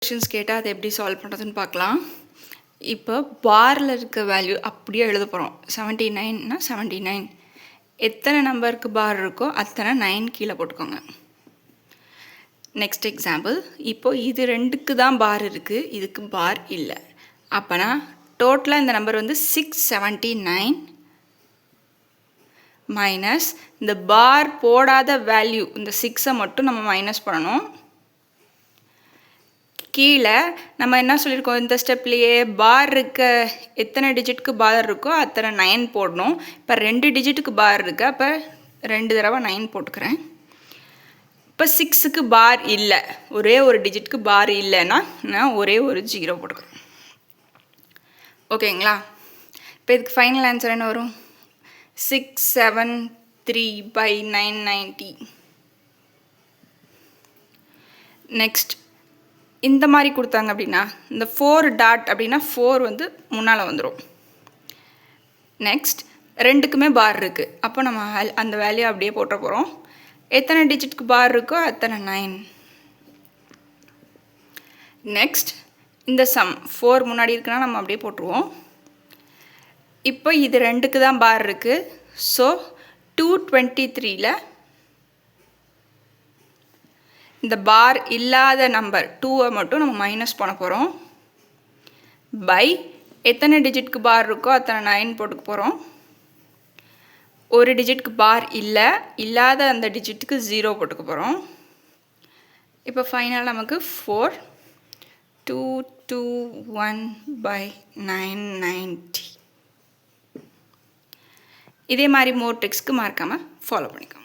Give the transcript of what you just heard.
Questions கேட்டால் அதை எப்படி சால்வ் பண்ணுறதுன்னு பார்க்கலாம். இப்போ பாரில் இருக்க வேல்யூ அப்படியே எழுத போகிறோம். 79னா 79 எத்தனை நம்பருக்கு பார் இருக்கோ அத்தனை 9 கீழே போட்டுக்கோங்க. நெக்ஸ்ட் எக்ஸாம்பிள், இப்போது இது ரெண்டுக்கு தான் பார் இருக்குது, இதுக்கு பார் இல்லை. அப்போனா டோட்டலாக இந்த நம்பர் வந்து 679 மைனஸ் இந்த பார் போடாத வேல்யூ இந்த 6ஐ மட்டும் நம்ம மைனஸ் பண்ணணும். கீழே நம்ம என்ன சொல்லியிருக்கோம், இந்த ஸ்டெப்லேயே பார் இருக்க எத்தனை டிஜிட்டுக்கு பார் இருக்கோ அத்தனை 9 போடணும். இப்போ 2 டிஜிட்டுக்கு பார் இருக்குது, அப்போ 2 தடவை 9 போட்டுக்கிறேன். இப்போ 6க்கு பார் இல்லை, ஒரே ஒரு டிஜிட்டுக்கு பார் இல்லைன்னா நான் ஒரே ஒரு 0 போட்டுக்கிறேன். ஓகேங்களா? இப்போ இதுக்கு ஃபைனல் ஆன்சர் என்ன வரும்? 673/990. நெக்ஸ்ட் இந்த மாதிரி கொடுத்தாங்க அப்படின்னா இந்த 4 டாட் அப்படின்னா 4 வந்து முன்னால் வந்துடும். நெக்ஸ்ட் ரெண்டுக்குமே பார் இருக்குது, அப்போ நம்ம அந்த வேல்யூ அப்படியே போட்ட போகிறோம். எத்தனை டிஜிட்டுக்கு பார் இருக்கோ அத்தனை 9. நெக்ஸ்ட் இந்த சம் 4 முன்னாடி இருக்குன்னா நம்ம அப்படியே போட்டுருவோம். இப்போ இது ரெண்டுக்கு தான் பார் இருக்குது. ஸோ 223ல் இந்த பார் இல்லாத நம்பர் 2ஐ மட்டும் நம்ம மைனஸ் பண்ண போகிறோம். பை எத்தனை டிஜிட்க்கு பார் இருக்கோ அத்தனை 9 போட்டுக்க போகிறோம். ஒரு டிஜிட்க்கு பார் இல்லை, இல்லாத அந்த டிஜிட்டுக்கு 0 போட்டுக்க போகிறோம். இப்போ ஃபைனல் நமக்கு 4221/990. இதே மாதிரி மோர் ட்ரிக்ஸ்க்கு மறக்காமல் ஃபாலோ பண்ணிக்கோங்க.